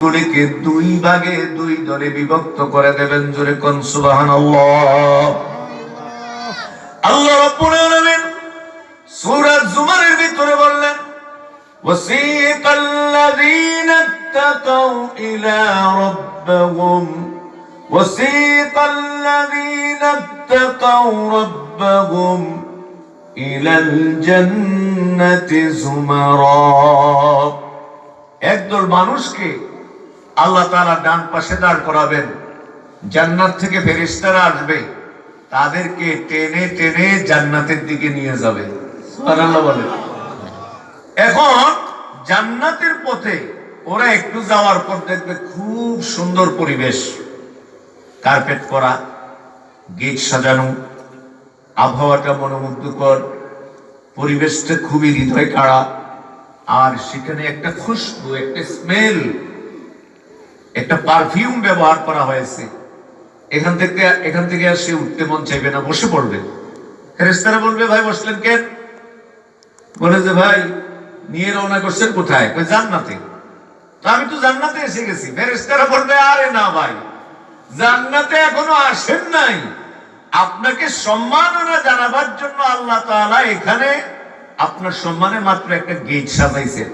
গুলিকে দুই ভাগে দুই দলে বিভক্ত করে দেবেন। জোরে কোন সুবহানাল্লাহ। আল্লাহ রাব্বুল আলামিন সূরা জুমারের ভিতরে বললেন, ওয়াসিকাল্লাযীনা ইত্তাকাউ ইলা রাব্বিহিম ওয়াসিকাল্লাযীনা ইত্তাকাউ রাব্বাহুম ইলাল জান্নাতি যুমারা। একদল মানুষকে আল্লাহ তাআলা ডান পাশে দাঁড় করাবেন, জান্নাত থেকে ফেরেশতারা আসবে, তাদেরকে টেনে টেনে জান্নাতের দিকে নিয়ে যাবে। সুবহানাল্লাহ বলে। এখন জান্নাতের পথে ওরা একটু যাওয়ার পর দেখবে খুব সুন্দর পরিবেশ, কার্পেট করা, গেট সাজানো, আবহাওয়াটা মনোমুগ্ধকর, পরিবেশটা খুবই হৃদয় কাড়া, আর সেখানে একটা খুশবু, একটা স্মেল, একটা পারফিউম ব্যবহার করা হয়েছে। এখান থেকে আর সে উঠতে মন চাইবে না, বসে পড়বে। ফেরেশতারা বলবে, ভাই বসলেন কেন? বলে যে ভাই নিয়ে রওনা করছেন কোথায়? কই জান্নাতে। তো আমি তো জান্নাতে এসে গেছি। ফেরেশতারা বলবে, আরে না ভাই, জান্নাতে এখনো আসেন নাই, আপনাকে সম্মাননা জানাবার জন্য আল্লাহ তাআলা এখানে আপনার সম্মানে মাত্র একটা গেট সাজাইছেন।